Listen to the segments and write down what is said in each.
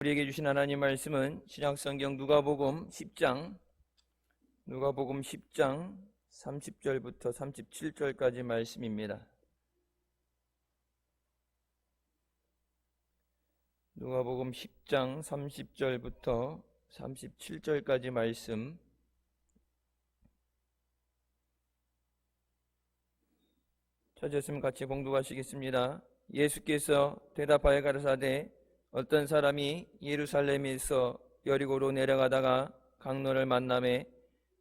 우리에게 주신 하나님 말씀은 신약성경 누가복음 10장 30절부터 37절까지 말씀입니다. 누가복음 10장 30절부터 37절까지 말씀, 찾으시면 같이 봉독하시겠습니다. 예수께서 대답하여 가라사대 어떤 사람이 예루살렘에서 여리고로 내려가다가 강로를 만나매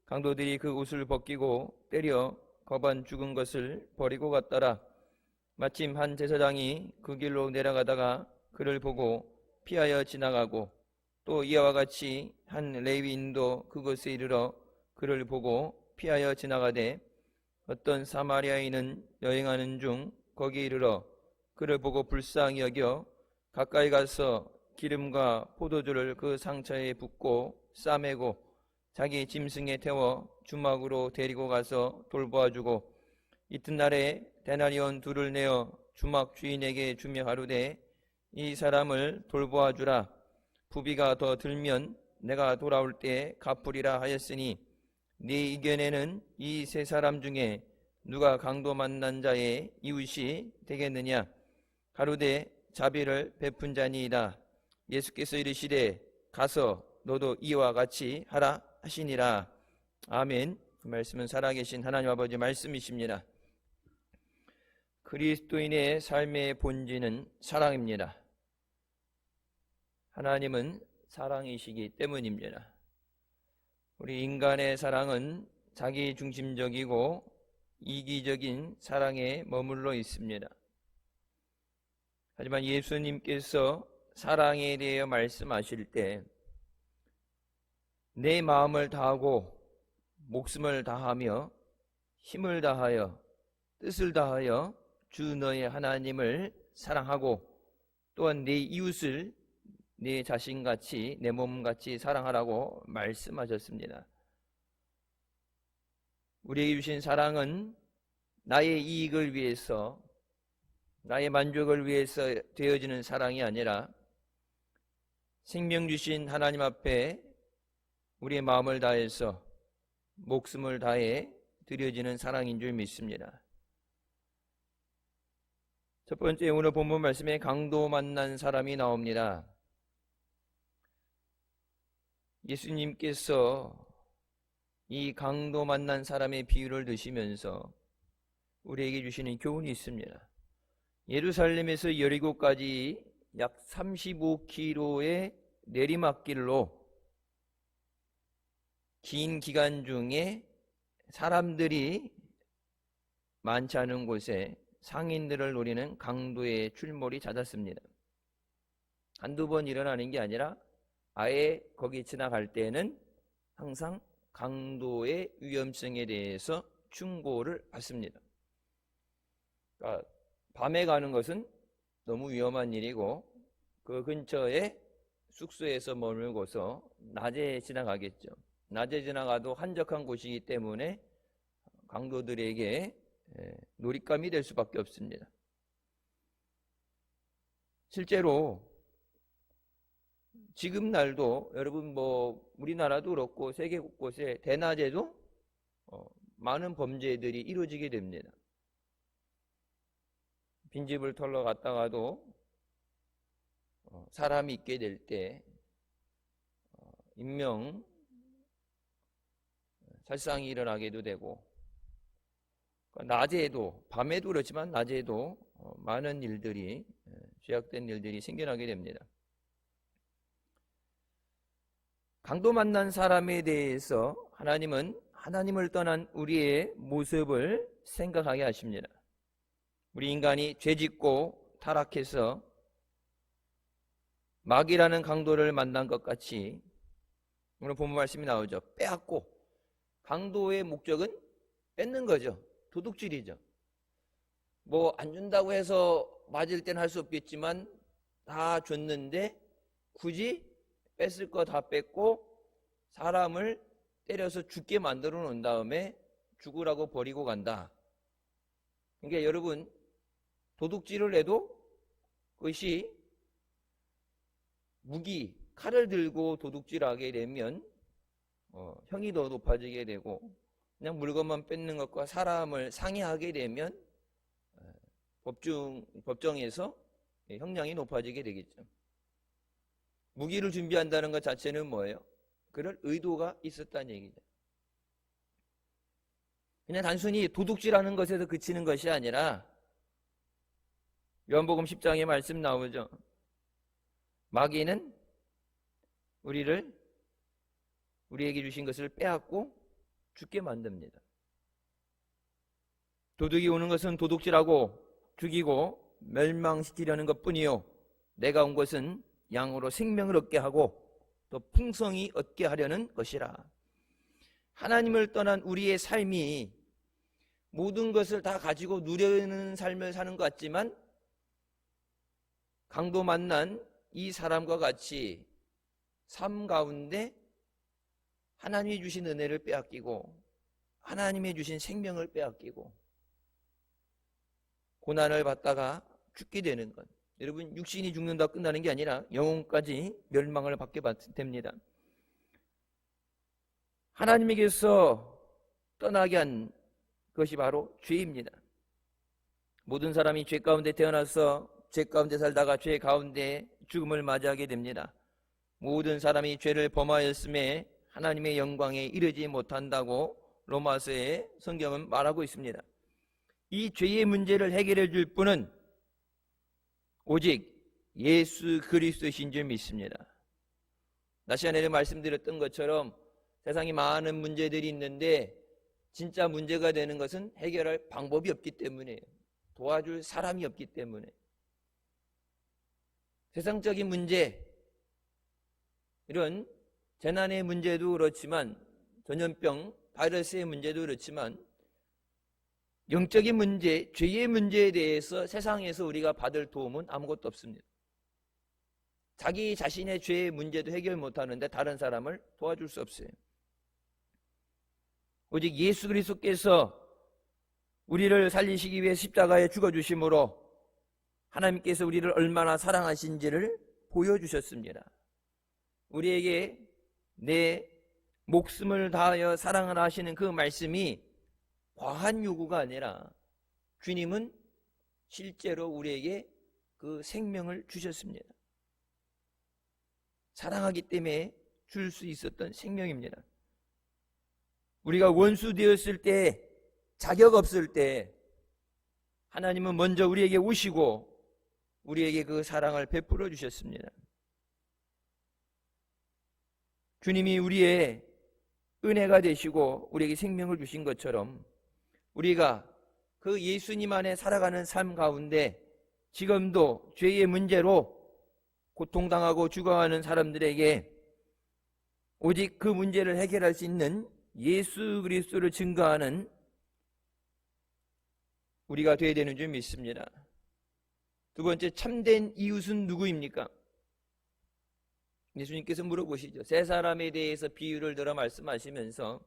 강도들이 그 옷을 벗기고 때려 거반 죽은 것을 버리고 갔더라. 마침 한 제사장이 그 길로 내려가다가 그를 보고 피하여 지나가고 또 이와 같이 한 레위인도 그곳에 이르러 그를 보고 피하여 지나가되 어떤 사마리아인은 여행하는 중 거기 이르러 그를 보고 불쌍히 여겨 가까이 가서 기름과 포도주를 그 상처에 붓고 싸매고 자기 짐승에 태워 주막으로 데리고 가서 돌보아주고 이튿날에 데나리온 둘을 내어 주막 주인에게 주며 가로되 이 사람을 돌보아주라. 부비가 더 들면 내가 돌아올 때 갚으리라 하였으니 네 의견에는 이 세 사람 중에 누가 강도 만난 자의 이웃이 되겠느냐? 가로되 자비를 베푼 자니이다. 예수께서 이르시되 가서 너도 이와 같이 하라 하시니라. 아멘. 그 말씀은 살아계신 하나님 아버지 말씀이십니다. 그리스도인의 삶의 본질은 사랑입니다. 하나님은 사랑이시기 때문입니다. 우리 인간의 사랑은 자기 중심적이고 이기적인 사랑에 머물러 있습니다. 하지만 예수님께서 사랑에 대해 말씀하실 때 내 마음을 다하고 목숨을 다하며 힘을 다하여 뜻을 다하여 주 너의 하나님을 사랑하고 또한 내 이웃을 내 자신같이 내 몸같이 사랑하라고 말씀하셨습니다. 우리에게 주신 사랑은 나의 이익을 위해서 나의 만족을 위해서 되어지는 사랑이 아니라 생명 주신 하나님 앞에 우리의 마음을 다해서 목숨을 다해 드려지는 사랑인 줄 믿습니다. 첫 번째, 오늘 본문 말씀에 강도 만난 사람이 나옵니다. 예수님께서 이 강도 만난 사람의 비유를 드시면서 우리에게 주시는 교훈이 있습니다. 예루살렘에서 여리고까지 약 35km의 내리막길로 긴 기간 중에 사람들이 많지 않은 곳에 상인들을 노리는 강도의 출몰이 잦았습니다. 한두 번 일어나는 게 아니라 아예 거기 지나갈 때는 항상 강도의 위험성에 대해서 충고를 받습니다. 그러니까 밤에 가는 것은 너무 위험한 일이고 그 근처에 숙소에서 머물고서 낮에 지나가겠죠. 낮에 지나가도 한적한 곳이기 때문에 강도들에게 놀잇감이 될 수밖에 없습니다. 실제로 지금 날도 여러분 우리나라도 그렇고 세계 곳곳에 대낮에도 많은 범죄들이 이루어지게 됩니다. 빈집을 털러 갔다가도 사람이 있게 될 때 인명 살상이 일어나게도 되고 낮에도 밤에도 그렇지만 낮에도 많은 일들이 죄악된 일들이 생겨나게 됩니다. 강도 만난 사람에 대해서 하나님은 하나님을 떠난 우리의 모습을 생각하게 하십니다. 우리 인간이 죄짓고 타락해서 마귀라는 강도를 만난 것 같이 오늘 본문 말씀이 나오죠. 빼앗고, 강도의 목적은 뺏는 거죠. 도둑질이죠. 안 준다고 해서 맞을 땐 할 수 없겠지만 다 줬는데 굳이 뺏을 거 다 뺏고 사람을 때려서 죽게 만들어 놓은 다음에 죽으라고 버리고 간다. 그러니까 여러분, 도둑질을 해도 그것이 칼을 들고 도둑질하게 되면 형이 더 높아지게 되고, 그냥 물건만 뺏는 것과 사람을 상해하게 되면 법정에서 형량이 높아지게 되겠죠. 무기를 준비한다는 것 자체는 뭐예요? 그럴 의도가 있었다는 얘기죠. 그냥 단순히 도둑질하는 것에서 그치는 것이 아니라 요한복음 10장에 말씀 나오죠. 마귀는 우리에게 주신 것을 빼앗고 죽게 만듭니다. 도둑이 오는 것은 도둑질하고 죽이고 멸망시키려는 것뿐이요, 내가 온 것은 양으로 생명을 얻게 하고 또 풍성히 얻게 하려는 것이라. 하나님을 떠난 우리의 삶이 모든 것을 다 가지고 누리는 삶을 사는 것 같지만, 강도 만난 이 사람과 같이 삶 가운데 하나님이 주신 은혜를 빼앗기고 하나님이 주신 생명을 빼앗기고 고난을 받다가 죽게 되는 것, 여러분, 육신이 죽는다 끝나는 게 아니라 영혼까지 멸망을 받게 됩니다. 하나님에게서 떠나게 한 것이 바로 죄입니다. 모든 사람이 죄 가운데 태어나서 죄 가운데 살다가 죄 가운데 죽음을 맞이하게 됩니다. 모든 사람이 죄를 범하였음에 하나님의 영광에 이르지 못한다고 로마서의 성경은 말하고 있습니다. 이 죄의 문제를 해결해 줄 분은 오직 예수 그리스도이신 줄 믿습니다. 낮 시간에 말씀드렸던 것처럼 세상에 많은 문제들이 있는데 진짜 문제가 되는 것은 해결할 방법이 없기 때문에, 도와줄 사람이 없기 때문에. 세상적인 문제, 이런 재난의 문제도 그렇지만, 전염병, 바이러스의 문제도 그렇지만, 영적인 문제, 죄의 문제에 대해서 세상에서 우리가 받을 도움은 아무것도 없습니다. 자기 자신의 죄의 문제도 해결 못하는데 다른 사람을 도와줄 수 없어요. 오직 예수 그리스도께서 우리를 살리시기 위해 십자가에 죽어주심으로 하나님께서 우리를 얼마나 사랑하신지를 보여주셨습니다. 우리에게 내 목숨을 다하여 사랑을 하시는 그 말씀이 과한 요구가 아니라 주님은 실제로 우리에게 그 생명을 주셨습니다. 사랑하기 때문에 줄 수 있었던 생명입니다. 우리가 원수 되었을 때, 자격 없을 때 하나님은 먼저 우리에게 오시고 우리에게 그 사랑을 베풀어 주셨습니다. 주님이 우리의 은혜가 되시고 우리에게 생명을 주신 것처럼 우리가 그 예수님 안에 살아가는 삶 가운데 지금도 죄의 문제로 고통당하고 죽어가는 사람들에게 오직 그 문제를 해결할 수 있는 예수 그리스도를 증거하는 우리가 되어야 되는 줄 믿습니다. 두 번째, 참된 이웃은 누구입니까? 예수님께서 물어보시죠. 세 사람에 대해서 비유를 들어 말씀하시면서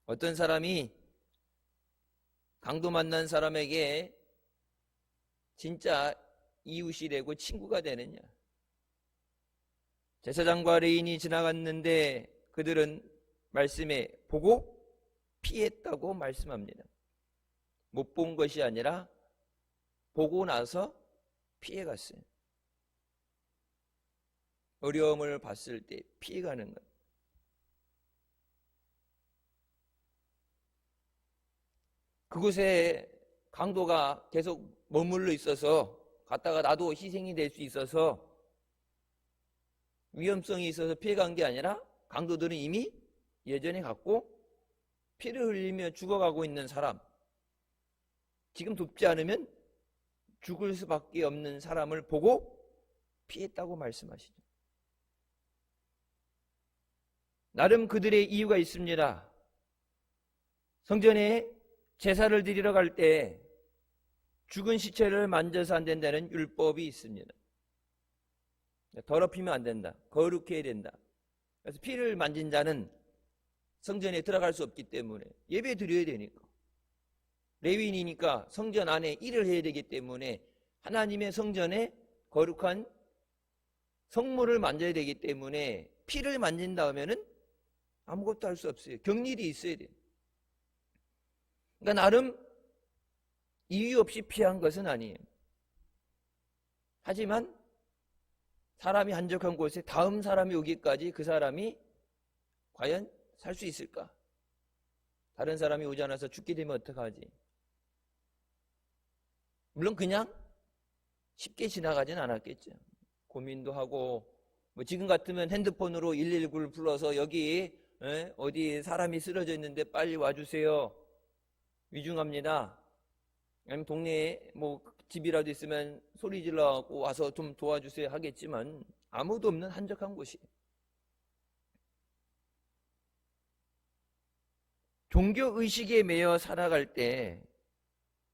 어떤 사람이 강도 만난 사람에게 진짜 이웃이 되고 친구가 되느냐. 제사장과 레인이 지나갔는데 그들은 말씀에 보고 피했다고 말씀합니다. 못 본 것이 아니라 보고 나서 피해갔어요. 어려움을 봤을 때 피해가는 것. 그곳에 강도가 계속 머물러 있어서 갔다가 나도 희생이 될 수 있어서 위험성이 있어서 피해간 게 아니라 강도들은 이미 예전에 갔고 피를 흘리며 죽어가고 있는 사람, 지금 돕지 않으면 죽을 수밖에 없는 사람을 보고 피했다고 말씀하시죠. 나름 그들의 이유가 있습니다. 성전에 제사를 드리러 갈 때 죽은 시체를 만져서 안 된다는 율법이 있습니다. 더럽히면 안 된다. 거룩해야 된다. 그래서 피를 만진 자는 성전에 들어갈 수 없기 때문에 예배 드려야 되니까. 레위인이니까 성전 안에 일을 해야 되기 때문에 하나님의 성전에 거룩한 성물을 만져야 되기 때문에 피를 만진다 하면은 아무것도 할 수 없어요. 경일이 있어야 돼요. 그러니까 나름 이유 없이 피한 것은 아니에요. 하지만 사람이 한적한 곳에 다음 사람이 오기까지 그 사람이 과연 살 수 있을까? 다른 사람이 오지 않아서 죽게 되면 어떡하지? 물론 그냥 쉽게 지나가진 않았겠죠. 고민도 하고, 뭐 지금 같으면 핸드폰으로 119를 불러서 여기 어디 사람이 쓰러져 있는데 빨리 와주세요. 위중합니다. 아니면 동네에 뭐 집이라도 있으면 소리 질러갖고 와서 좀 도와주세요 하겠지만 아무도 없는 한적한 곳이. 종교의식에 매여 살아갈 때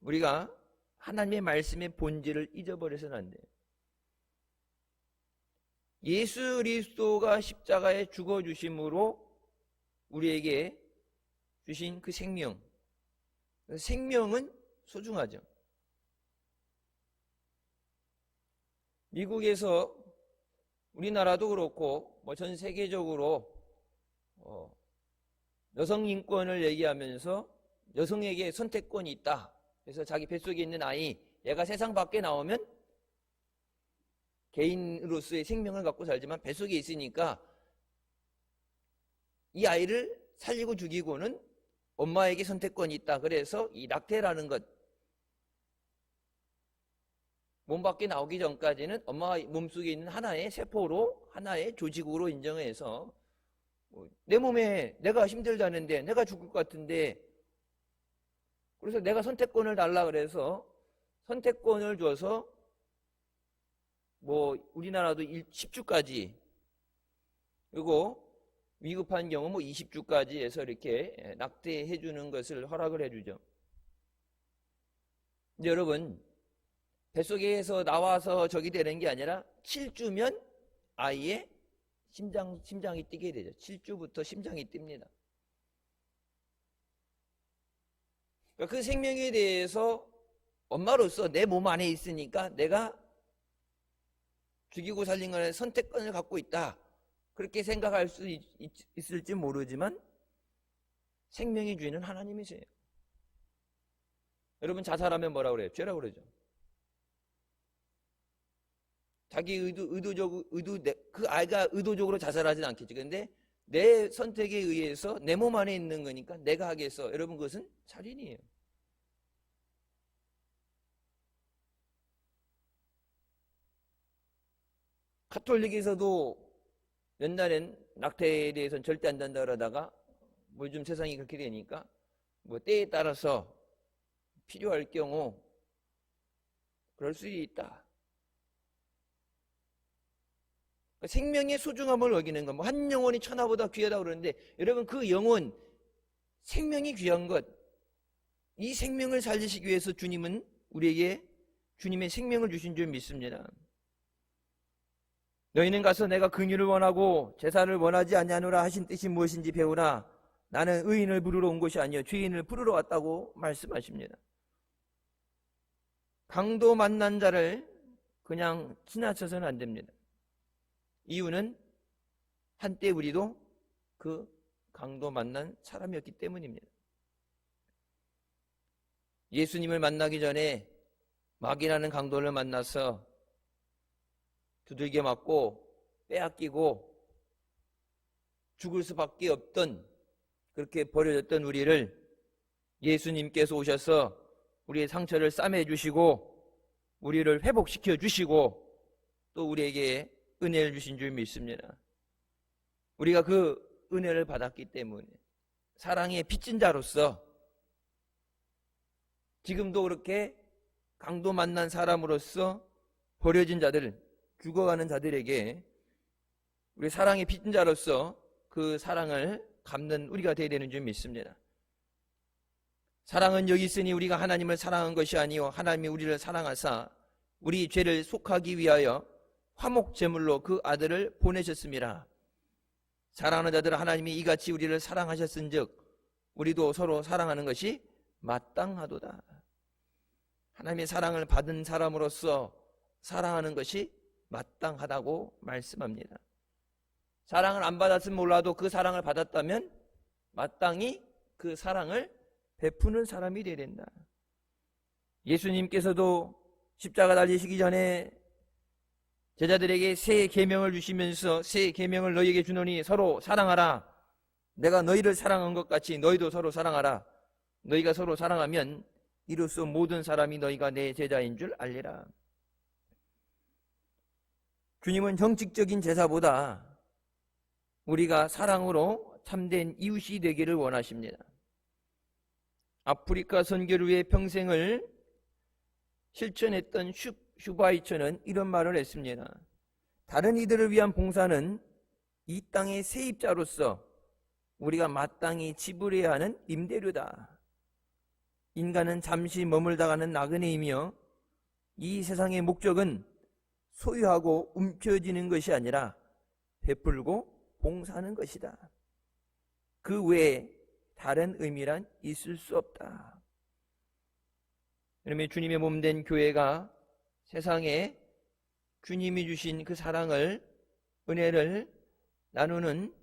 우리가 하나님의 말씀의 본질을 잊어버려서는 안 돼요. 예수 그리스도가 십자가에 죽어주심으로 우리에게 주신 그 생명, 생명은 소중하죠. 미국에서 우리나라도 그렇고 뭐 전 세계적으로 여성 인권을 얘기하면서 여성에게 선택권이 있다. 그래서 자기 뱃속에 있는 아이, 얘가 세상 밖에 나오면 개인으로서의 생명을 갖고 살지만 뱃속에 있으니까 이 아이를 살리고 죽이고는 엄마에게 선택권이 있다. 그래서 이 낙태라는 것, 몸 밖에 나오기 전까지는 엄마 몸속에 있는 하나의 세포로, 하나의 조직으로 인정해서 내 몸에 내가 힘들다는데, 내가 죽을 것 같은데, 그래서 내가 선택권을 달라 그래서 선택권을 줘서 뭐 우리나라도 10주까지, 그리고 위급한 경우 뭐 20주까지 해서 이렇게 낙태해 주는 것을 허락을 해주죠. 근데 여러분, 뱃속에서 나와서 저기 되는 게 아니라 7주면 아이의 심장이 뛰게 되죠. 7주부터 심장이 뜁니다. 그러니까 그 생명에 대해서 엄마로서 내 몸 안에 있으니까 내가 죽이고 살린 거에 선택권을 갖고 있다. 그렇게 생각할 수 있을지 모르지만 생명의 주인은 하나님이세요. 여러분, 자살하면 뭐라고 그래요? 죄라고 그러죠. 자기 그 아이가 의도적으로 자살하진 않겠지. 근데 내 선택에 의해서 내 몸 안에 있는 거니까 내가 하겠어. 여러분, 그것은 살인이에요. 카톨릭에서도 옛날엔 낙태에 대해서는 절대 안 된다 그러다가 뭐 요즘 세상이 그렇게 되니까 뭐 때에 따라서 필요할 경우 그럴 수 있다. 생명의 소중함을 어기는 것, 뭐 한 영혼이 천하보다 귀하다고 그러는데, 여러분, 그 영혼, 생명이 귀한 것, 이 생명을 살리시기 위해서 주님은 우리에게 주님의 생명을 주신 줄 믿습니다. 너희는 가서 내가 긍휼을 원하고 제사를 원하지 아니하노라 하신 뜻이 무엇인지 배우라. 나는 의인을 부르러 온 것이 아니요 죄인을 부르러 왔다고 말씀하십니다. 강도 만난 자를 그냥 지나쳐서는 안 됩니다. 이유는 한때 우리도 그 강도 만난 사람이었기 때문입니다. 예수님을 만나기 전에 마귀라는 강도를 만나서 두들겨 맞고 빼앗기고 죽을 수밖에 없던, 그렇게 버려졌던 우리를 예수님께서 오셔서 우리의 상처를 싸매 주시고 우리를 회복시켜 주시고 또 우리에게 은혜를 주신 줄 믿습니다. 우리가 그 은혜를 받았기 때문에 사랑의 빚진 자로서 지금도 그렇게 강도 만난 사람으로서 버려진 자들, 죽어가는 자들에게 우리 사랑의 빚진 자로서 그 사랑을 갚는 우리가 되어야 되는 줄 믿습니다. 사랑은 여기 있으니 우리가 하나님을 사랑한 것이 아니요 하나님이 우리를 사랑하사 우리 죄를 속하기 위하여 화목 제물로 그 아들을 보내셨습니다. 사랑하는 자들아, 하나님이 이같이 우리를 사랑하셨은즉 우리도 서로 사랑하는 것이 마땅하도다. 하나님의 사랑을 받은 사람으로서 사랑하는 것이 마땅하다고 말씀합니다. 사랑을 안 받았으면 몰라도 그 사랑을 받았다면 마땅히 그 사랑을 베푸는 사람이 되어야 된다. 예수님께서도 십자가 달리시기 전에 제자들에게 새 계명을 주시면서 새 계명을 너희에게 주노니 서로 사랑하라. 내가 너희를 사랑한 것 같이 너희도 서로 사랑하라. 너희가 서로 사랑하면 이로써 모든 사람이 너희가 내 제자인 줄 알리라. 주님은 형식적인 제사보다 우리가 사랑으로 참된 이웃이 되기를 원하십니다. 아프리카 선교를 위해 평생을 실천했던 슈바이처는 이런 말을 했습니다. 다른 이들을 위한 봉사는 이 땅의 세입자로서 우리가 마땅히 지불해야 하는 임대료다. 인간은 잠시 머물다가는 나그네이며 이 세상의 목적은 소유하고 움켜쥐는 것이 아니라 베풀고 봉사하는 것이다. 그 외에 다른 의미란 있을 수 없다. 그러면 주님의 몸된 교회가 세상에 주님이 주신 그 사랑을, 은혜를 나누는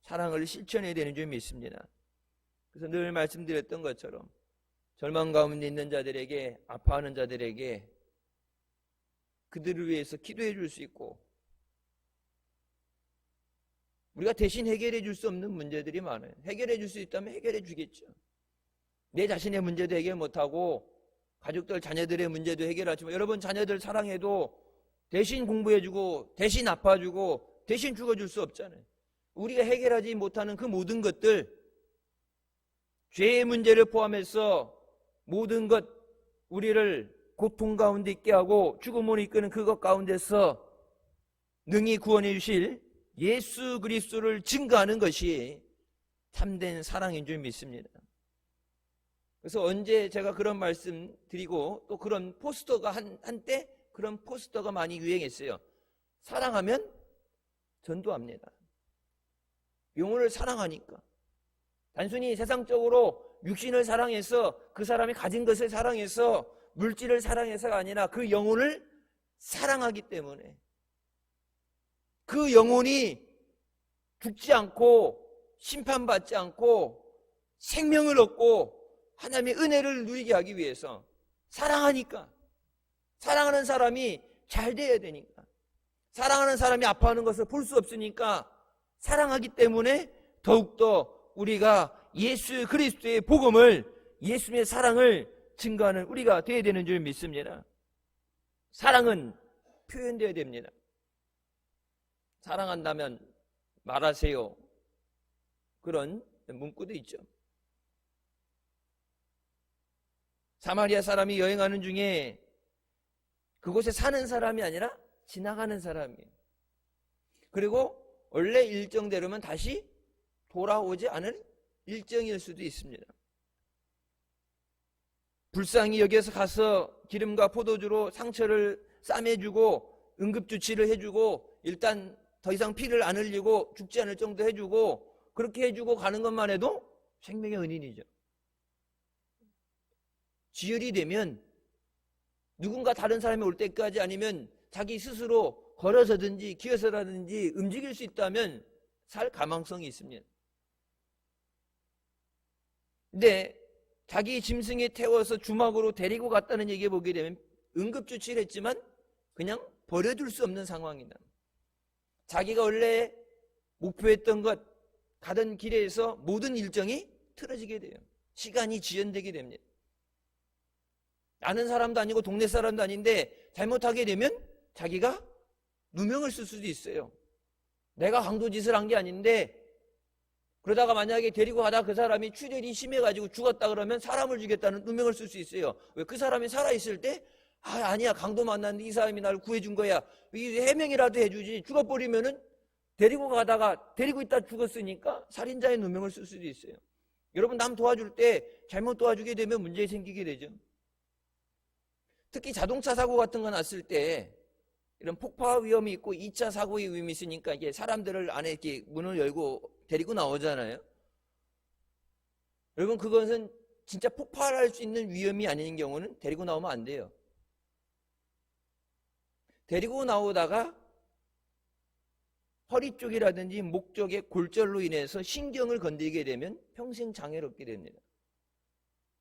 사랑을 실천해야 되는 줄 믿습니다. 그래서 늘 말씀드렸던 것처럼 절망 가운데 있는 자들에게, 아파하는 자들에게 그들을 위해서 기도해 줄 수 있고, 우리가 대신 해결해 줄 수 없는 문제들이 많아요. 해결해 줄 수 있다면 해결해 주겠죠. 내 자신의 문제도 해결 못하고 가족들, 자녀들의 문제도 해결하지만 여러분 자녀들 사랑해도 대신 공부해주고 대신 아파주고 대신 죽어줄 수 없잖아요. 우리가 해결하지 못하는 그 모든 것들, 죄의 문제를 포함해서 모든 것, 우리를 고통 가운데 있게 하고 죽음으로 이끄는 그것 가운데서 능히 구원해 주실 예수 그리스도를 증거하는 것이 참된 사랑인 줄 믿습니다. 그래서 언제 제가 그런 말씀 드리고 또 그런 포스터가 한때 그런 포스터가 많이 유행했어요. 사랑하면 전도합니다. 영혼을 사랑하니까. 단순히 세상적으로 육신을 사랑해서 그 사람이 가진 것을 사랑해서 물질을 사랑해서가 아니라 그 영혼을 사랑하기 때문에 그 영혼이 죽지 않고 심판받지 않고 생명을 얻고 하나님의 은혜를 누리게 하기 위해서 사랑하니까, 사랑하는 사람이 잘 돼야 되니까, 사랑하는 사람이 아파하는 것을 볼 수 없으니까 사랑하기 때문에 더욱더 우리가 예수 그리스도의 복음을, 예수님의 사랑을 증거하는 우리가 되어야 되는 줄 믿습니다. 사랑은 표현되어야 됩니다. 사랑한다면 말하세요. 그런 문구도 있죠. 사마리아 사람이 여행하는 중에 그곳에 사는 사람이 아니라 지나가는 사람이에요. 그리고 원래 일정대로면 다시 돌아오지 않을 일정일 수도 있습니다. 불쌍히 여기서 가서 기름과 포도주로 상처를 싸매주고 응급조치를 해주고 일단 더 이상 피를 안 흘리고 죽지 않을 정도 해주고 그렇게 해주고 가는 것만 해도 생명의 은인이죠. 지혈이 되면 누군가 다른 사람이 올 때까지 아니면 자기 스스로 걸어서든지 기어서라든지 움직일 수 있다면 살 가망성이 있습니다. 근데 자기 짐승에 태워서 주막으로 데리고 갔다는 얘기에 보게 되면 응급조치를 했지만 그냥 버려둘 수 없는 상황이다. 자기가 원래 목표했던 것, 가던 길에서 모든 일정이 틀어지게 돼요. 시간이 지연되게 됩니다. 아는 사람도 아니고 동네 사람도 아닌데 잘못하게 되면 자기가 누명을 쓸 수도 있어요. 내가 강도짓을 한 게 아닌데 그러다가 만약에 데리고 가다가 그 사람이 출혈이 심해가지고 죽었다 그러면 사람을 죽였다는 누명을 쓸 수 있어요. 왜? 그 사람이 살아있을 때 아니야, 강도 만났는데 이 사람이 나를 구해준 거야, 이 해명이라도 해주지. 죽어버리면은 데리고 가다가 데리고 있다 죽었으니까 살인자의 누명을 쓸 수도 있어요. 여러분 남 도와줄 때 잘못 도와주게 되면 문제 생기게 되죠. 특히 자동차 사고 같은 거 났을 때 이런 폭파 위험이 있고 2차 사고의 위험이 있으니까 이게 사람들을 안에 이렇게 문을 열고 데리고 나오잖아요. 여러분 그것은 진짜 폭발할 수 있는 위험이 아닌 경우는 데리고 나오면 안 돼요. 데리고 나오다가 허리 쪽이라든지 목 쪽의 골절로 인해서 신경을 건드리게 되면 평생 장애를 얻게 됩니다.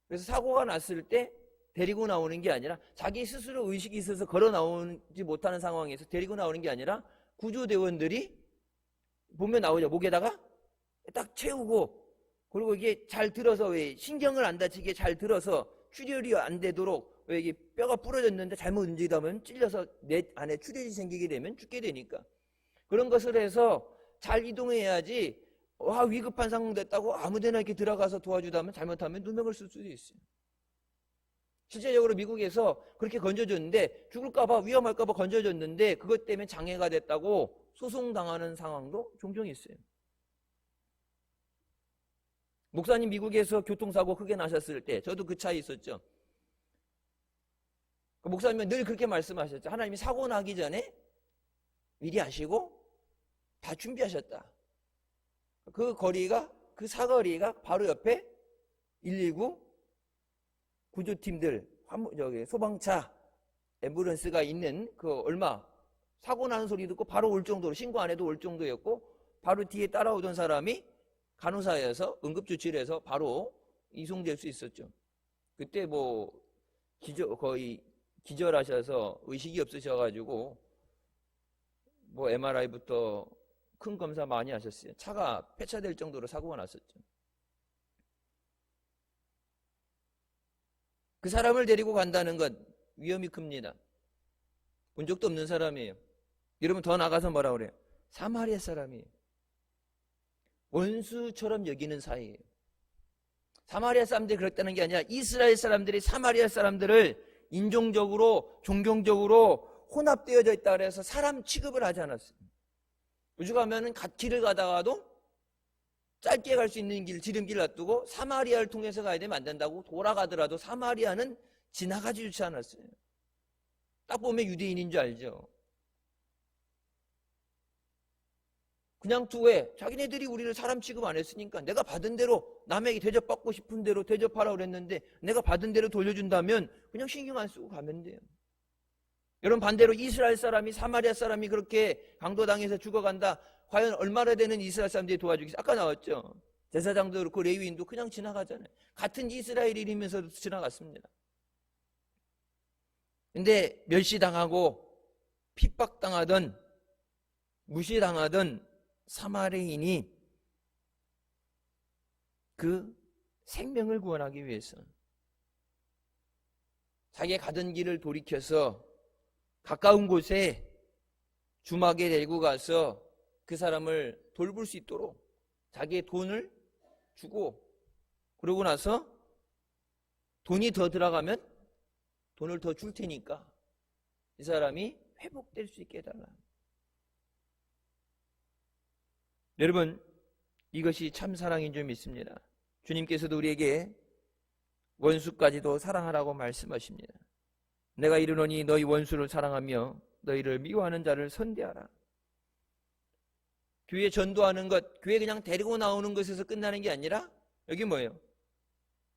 그래서 사고가 났을 때 데리고 나오는 게 아니라 자기 스스로 의식이 있어서 걸어 나오지 못하는 상황에서 데리고 나오는 게 아니라 구조대원들이 보면 나오죠. 목에다가 딱 채우고, 그리고 이게 잘 들어서, 왜 신경을 안 다치게 잘 들어서 출혈이 안 되도록, 왜 이게 뼈가 부러졌는데 잘못 움직이다 보면 찔려서 뇌 안에 출혈이 생기게 되면 죽게 되니까 그런 것을 해서 잘 이동해야지. 위급한 상황 됐다고 아무데나 이렇게 들어가서 도와주다 하면 잘못하면 누명을 쓸 수도 있어요. 실제적으로 미국에서 그렇게 건져줬는데, 죽을까봐 위험할까봐 건져줬는데 그것 때문에 장애가 됐다고 소송당하는 상황도 종종 있어요. 목사님 미국에서 교통사고 크게 나셨을 때 저도 그 차에 있었죠. 목사님은 늘 그렇게 말씀하셨죠. 하나님이 사고 나기 전에 미리 아시고 다 준비하셨다. 그 거리가, 그 사거리가 바로 옆에 119 구조팀들, 소방차, 앰뷸런스가 있는 그 얼마 사고 나는 소리 듣고 바로 올 정도로, 신고 안 해도 올 정도였고, 바로 뒤에 따라오던 사람이 간호사여서 응급조치를 해서 바로 이송될 수 있었죠. 그때 거의 기절하셔서 의식이 없으셔가지고 MRI부터 큰 검사 많이 하셨어요. 차가 폐차될 정도로 사고가 났었죠. 그 사람을 데리고 간다는 건 위험이 큽니다. 본 적도 없는 사람이에요. 여러분 더 나가서 뭐라 그래요? 사마리아 사람이에요. 원수처럼 여기는 사이예요. 사마리아 사람들이 그랬다는 게 아니라 이스라엘 사람들이 사마리아 사람들을 인종적으로, 종교적으로 혼합되어져 있다 그래서 사람 취급을 하지 않았어요. 요즘 가면은 길을 가다가도 짧게 갈 수 있는 길, 지름길 놔두고 사마리아를 통해서 가야 되면 안 된다고 돌아가더라도 사마리아는 지나가지 좋지 않았어요. 딱 보면 유대인인 줄 알죠. 그냥 두에 자기네들이 우리를 사람 취급 안 했으니까 내가 받은 대로, 남에게 대접받고 싶은 대로 대접하라고 그랬는데 내가 받은 대로 돌려준다면 그냥 신경 안 쓰고 가면 돼요. 여러분 반대로 이스라엘 사람이 사마리아 사람이 그렇게 강도당해서 죽어간다. 과연 얼마나 되는 이스라엘 사람들이 도와주겠어요? 아까 나왔죠. 제사장도 그렇고 레위인도 그냥 지나가잖아요. 같은 이스라엘인이면서도 지나갔습니다. 근데 멸시당하고 핍박당하던 무시당하던 사마리아인이 그 생명을 구원하기 위해서 자기가 가던 길을 돌이켜서 가까운 곳에 주막에 데리고 가서 그 사람을 돌볼 수 있도록 자기의 돈을 주고, 그러고 나서 돈이 더 들어가면 돈을 더 줄 테니까 이 사람이 회복될 수 있게 해달라. 여러분 이것이 참 사랑인 줄 믿습니다. 주님께서도 우리에게 원수까지도 사랑하라고 말씀하십니다. 내가 이르노니 너희 원수를 사랑하며 너희를 미워하는 자를 선대하라. 교회 전도하는 것, 교회 그냥 데리고 나오는 것에서 끝나는 게 아니라 여기 뭐예요?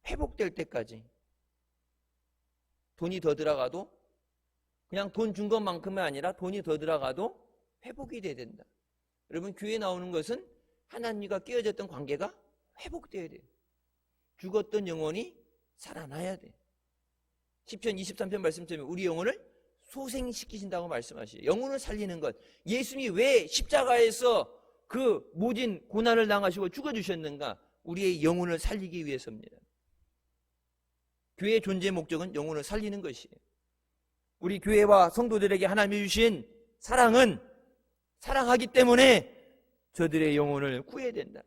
회복될 때까지. 돈이 더 들어가도, 그냥 돈 준 것만큼이 아니라 돈이 더 들어가도 회복이 돼야 된다. 여러분 교회에 나오는 것은 하나님과 깨어졌던 관계가 회복돼야 돼요. 죽었던 영혼이 살아나야 돼. 시편 23편 말씀처럼 우리 영혼을 소생시키신다고 말씀하시죠. 영혼을 살리는 것. 예수님이 왜 십자가에서 그 모진 고난을 당하시고 죽어주셨는가? 우리의 영혼을 살리기 위해서입니다. 교회의 존재 목적은 영혼을 살리는 것이에요. 우리 교회와 성도들에게 하나님이 주신 사랑은 사랑하기 때문에 저들의 영혼을 구해야 된다.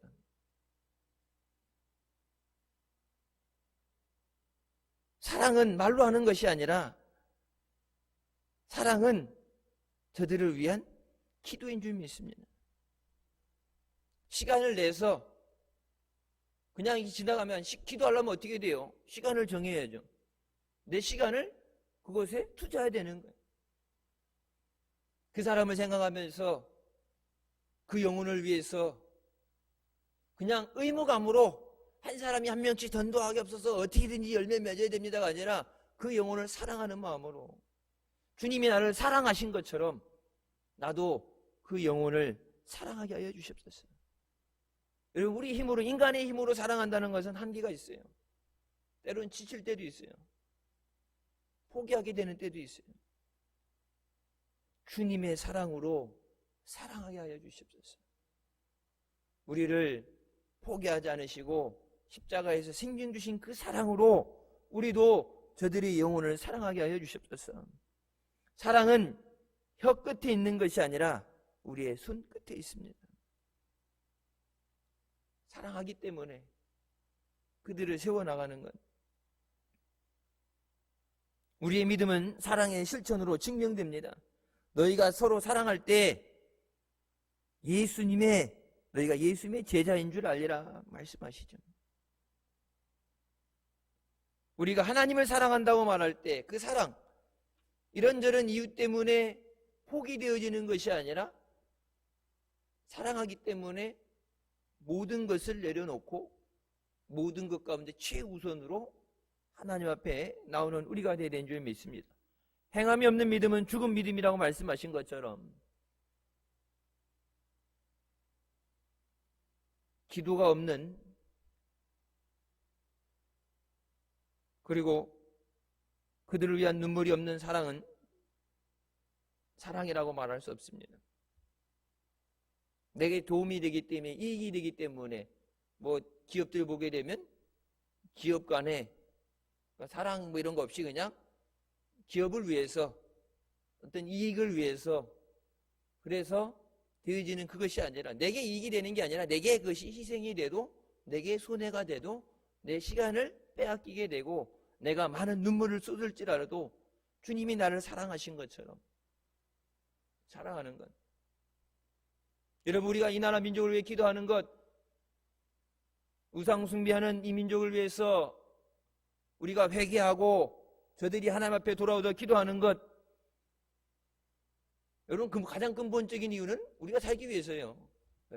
사랑은 말로 하는 것이 아니라 사랑은 저들을 위한 기도인 줄 믿습니다. 시간을 내서 그냥 지나가면 기도하려면 어떻게 돼요? 시간을 정해야죠. 내 시간을 그것에 투자해야 되는 거예요. 그 사람을 생각하면서 그 영혼을 위해서 그냥 의무감으로 한 사람이 한 명씩 전도하기 없어서 어떻게든지 열매 맺어야 됩니다가 아니라 그 영혼을 사랑하는 마음으로 주님이 나를 사랑하신 것처럼 나도 그 영혼을 사랑하게 하여 주시옵소서. 여러분, 우리 힘으로, 인간의 힘으로 사랑한다는 것은 한계가 있어요. 때로는 지칠 때도 있어요. 포기하게 되는 때도 있어요. 주님의 사랑으로 사랑하게 하여 주시옵소서. 우리를 포기하지 않으시고 십자가에서 생명 주신 그 사랑으로 우리도 저들의 영혼을 사랑하게 하여 주시옵소서. 사랑은 혀 끝에 있는 것이 아니라 우리의 손 끝에 있습니다. 사랑하기 때문에 그들을 세워나가는 것. 우리의 믿음은 사랑의 실천으로 증명됩니다. 너희가 서로 사랑할 때 너희가 예수님의 제자인 줄 알리라 말씀하시죠. 우리가 하나님을 사랑한다고 말할 때 그 사랑, 이런저런 이유 때문에 포기되어지는 것이 아니라 사랑하기 때문에 모든 것을 내려놓고 모든 것 가운데 최우선으로 하나님 앞에 나오는 우리가 되어야 되는 줄 믿습니다. 행함이 없는 믿음은 죽은 믿음이라고 말씀하신 것처럼 기도가 없는, 그리고 그들을 위한 눈물이 없는 사랑은 사랑이라고 말할 수 없습니다. 내게 도움이 되기 때문에, 이익이 되기 때문에, 뭐 기업들 보게 되면 기업 간에 사랑 뭐 이런 거 없이 그냥 기업을 위해서, 어떤 이익을 위해서, 그래서 되어지는 그것이 아니라, 내게 이익이 되는 게 아니라 내게 그것이 희생이 돼도, 내게 손해가 돼도 내 시간을 빼앗기게 되고 내가 많은 눈물을 쏟을지라도 주님이 나를 사랑하신 것처럼 사랑하는 것. 여러분, 우리가 이 나라 민족을 위해 기도하는 것, 우상 숭배하는 이 민족을 위해서 우리가 회개하고 저들이 하나님 앞에 돌아오더 기도하는 것, 여러분, 가장 근본적인 이유는 우리가 살기 위해서예요.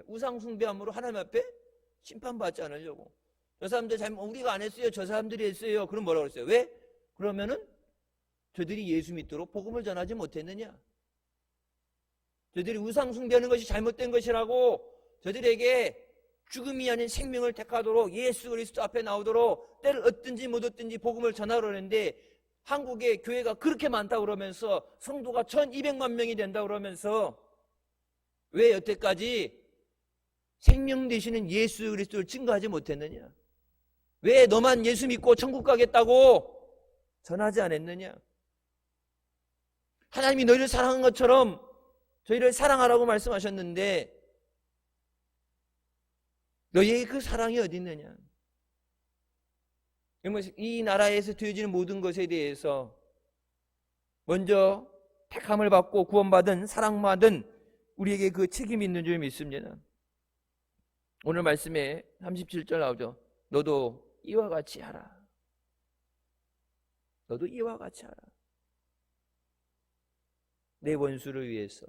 우상 숭배함으로 하나님 앞에 심판받지 않으려고. 저 사람들 우리가 안 했어요, 저 사람들이 했어요. 그럼 뭐라고 그랬어요? 왜? 그러면은 저들이 예수 믿도록 복음을 전하지 못했느냐? 저들이 우상 숭배하는 것이 잘못된 것이라고, 저들에게 죽음이 아닌 생명을 택하도록 예수 그리스도 앞에 나오도록 때를 얻든지 못 얻든지 복음을 전하러 하는데, 한국에 교회가 그렇게 많다고 그러면서 성도가 1200만 명이 된다고 그러면서 왜 여태까지 생명 되시는 예수 그리스도를 증거하지 못했느냐? 왜 너만 예수 믿고 천국 가겠다고 전하지 않았느냐? 하나님이 너희를 사랑한 것처럼 저희를 사랑하라고 말씀하셨는데 너희의 그 사랑이 어디 있느냐? 이 나라에서 되어지는 모든 것에 대해서 먼저 택함을 받고 구원받은, 사랑받은 우리에게 그 책임이 있는 줄 믿습니다. 오늘 말씀에 37절 나오죠. 너도 이와 같이 하라. 너도 이와 같이 하라. 내 원수를 위해서,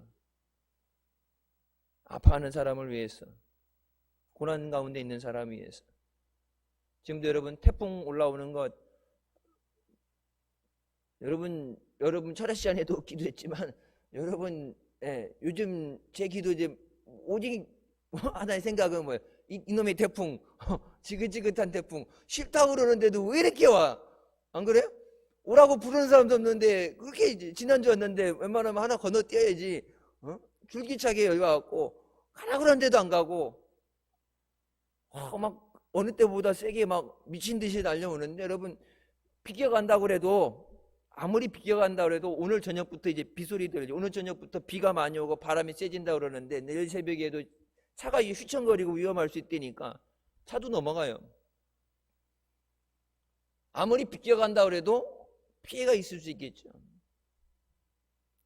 아파하는 사람을 위해서, 고난 가운데 있는 사람을 위해서. 지금도 여러분 태풍 올라오는 것, 여러분 철야 시간에도 기도했지만, 여러분 요즘 제 기도 이제 오직 하나의 생각은 뭐예요? 이놈의 태풍, 지긋지긋한 태풍, 싫다고 그러는데도 왜 이렇게 와? 안 그래요? 오라고 부르는 사람도 없는데, 그렇게 지난주 왔는데 웬만하면 하나 건너뛰어야지. 줄기차게 여기 와갖고 가라 그러는데도 안 가고, 막 어느 때보다 세게 막 미친 듯이 달려오는데, 여러분 비껴간다고 그래도, 아무리 비껴간다고 해도 오늘 저녁부터 이제 비소리 들리죠. 오늘 저녁부터 비가 많이 오고 바람이 세진다고 그러는데 내일 새벽에도 차가 휘청거리고 위험할 수 있다니까 차도 넘어가요. 아무리 비껴간다고 해도 피해가 있을 수 있겠죠.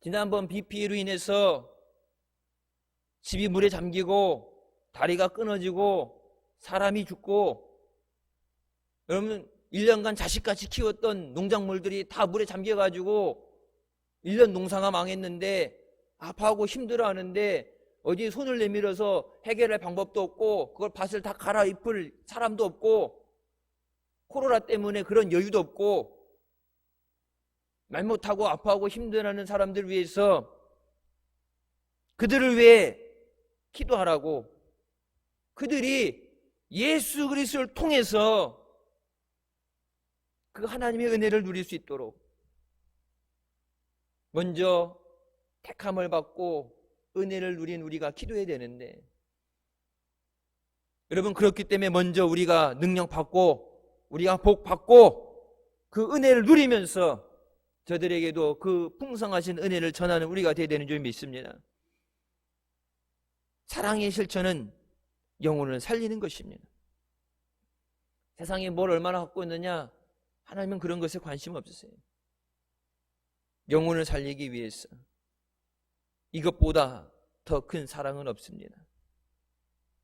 지난번 비 피해로 인해서 집이 물에 잠기고 다리가 끊어지고 사람이 죽고, 여러분 1년간 자식같이 키웠던 농작물들이 다 물에 잠겨가지고 1년 농사가 망했는데 아파하고 힘들어하는데 어디에 손을 내밀어서 해결할 방법도 없고, 그걸 밭을 다 갈아입을 사람도 없고, 코로나 때문에 그런 여유도 없고, 말 못하고 아파하고 힘들어하는 사람들을 위해서 그들을 위해 기도하라고, 그들이 예수 그리스도를 통해서 그 하나님의 은혜를 누릴 수 있도록 먼저 택함을 받고 은혜를 누린 우리가 기도해야 되는데, 여러분, 그렇기 때문에 먼저 우리가 능력 받고 우리가 복 받고 그 은혜를 누리면서 저들에게도 그 풍성하신 은혜를 전하는 우리가 되어야 되는 줄 믿습니다. 사랑의 실천은 영혼을 살리는 것입니다. 세상에 뭘 얼마나 갖고 있느냐, 하나님은 그런 것에 관심 없으세요. 영혼을 살리기 위해서 이것보다 더 큰 사랑은 없습니다.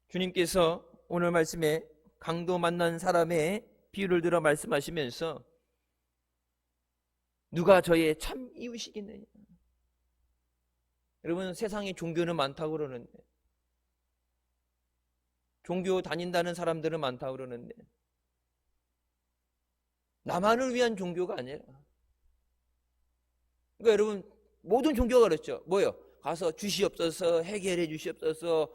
주님께서 오늘 말씀에 강도 만난 사람의 비유를 들어 말씀하시면서 누가 저의 참 이웃이겠느냐. 여러분, 세상에 종교는 많다고 그러는데, 종교 다닌다는 사람들은 많다고 그러는데, 나만을 위한 종교가 아니라, 그러니까 여러분, 모든 종교가 그렇죠. 뭐요? 가서 주시옵소서, 해결해 주시옵소서,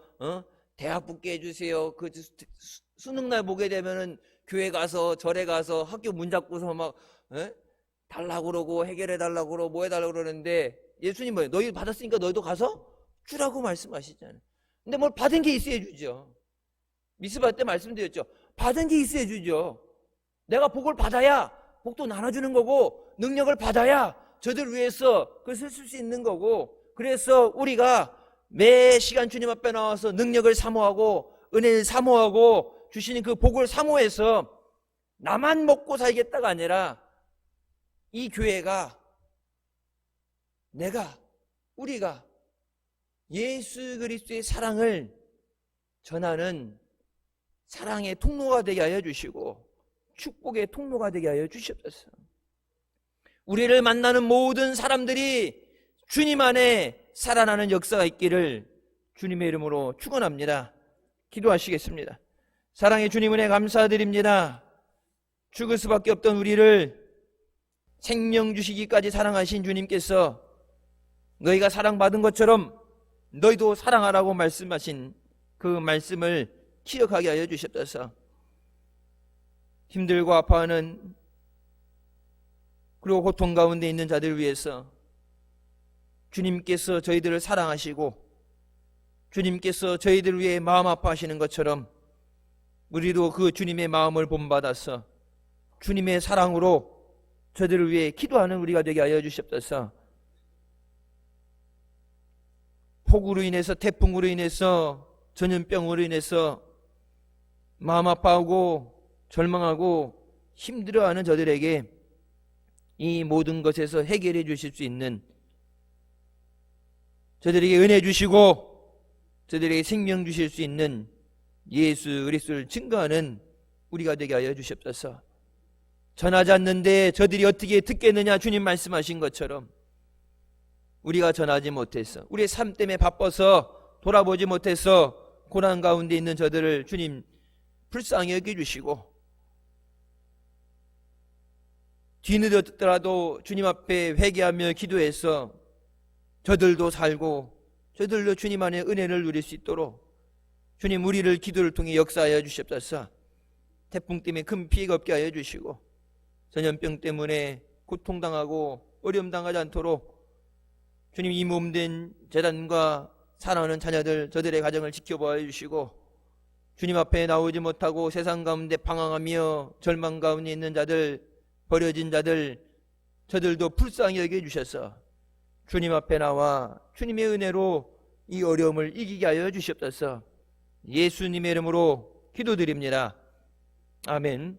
대학 붙게 해주세요. 그 수능날 보게 되면은 교회 가서 절에 가서 학교 문 잡고서 막 달라고 그러고 해결해 달라고 그러고 뭐 해달라고 그러는데, 예수님 뭐예요? 너희 받았으니까 너희도 가서 주라고 말씀하시잖아요. 근데 뭘 받은 게 있어야 주죠. 미스바 때 말씀드렸죠. 받은 게 있어야 주죠. 내가 복을 받아야 복도 나눠주는 거고, 능력을 받아야 저들 위해서 그것을 쓸 수 있는 거고, 그래서 우리가 매 시간 주님 앞에 나와서 능력을 사모하고 은혜를 사모하고 주시는 그 복을 사모해서 나만 먹고 살겠다가 아니라, 이 교회가, 우리가 예수 그리스도의 사랑을 전하는 사랑의 통로가 되게 하여 주시고 축복의 통로가 되게 하여 주시옵소서. 우리를 만나는 모든 사람들이 주님 안에 살아나는 역사가 있기를 주님의 이름으로 축원합니다. 기도하시겠습니다. 사랑의 주님, 은혜 감사드립니다. 죽을 수밖에 없던 우리를 생명 주시기까지 사랑하신 주님께서 너희가 사랑받은 것처럼 너희도 사랑하라고 말씀하신 그 말씀을 기억하게 하여 주시옵소서. 힘들고 아파하는 그리고 고통 가운데 있는 자들을 위해서 주님께서 저희들을 사랑하시고 주님께서 저희들을 위해 마음 아파하시는 것처럼 우리도 그 주님의 마음을 본받아서 주님의 사랑으로 저들을 위해 기도하는 우리가 되게 하여 주시옵소서. 폭우로 인해서, 태풍으로 인해서, 전염병으로 인해서 마음 아파하고 절망하고 힘들어하는 저들에게 이 모든 것에서 해결해 주실 수 있는, 저들에게 은혜 주시고 저들에게 생명 주실 수 있는 예수 그리스도를 증거하는 우리가 되게 하여 주시옵소서. 전하지 않는데 저들이 어떻게 듣겠느냐, 주님 말씀하신 것처럼 우리가 전하지 못해서, 우리의 삶 때문에 바빠서 돌아보지 못해서 고난 가운데 있는 저들을 주님 불쌍히 여겨주시고, 뒤늦었더라도 주님 앞에 회개하며 기도해서 저들도 살고 저들도 주님 안에 은혜를 누릴 수 있도록 주님 우리를 기도를 통해 역사하여 주시옵소서. 태풍 때문에 큰 피해가 없게 하여 주시고 전염병 때문에 고통당하고 어려움당하지 않도록 주님 이 몸된 재단과 사랑하는 자녀들, 저들의 가정을 지켜보아 주시고, 주님 앞에 나오지 못하고 세상 가운데 방황하며 절망 가운데 있는 자들, 버려진 자들, 저들도 불쌍히 여겨주셔서 주님 앞에 나와 주님의 은혜로 이 어려움을 이기게 하여 주시옵소서. 예수님의 이름으로 기도드립니다. 아멘.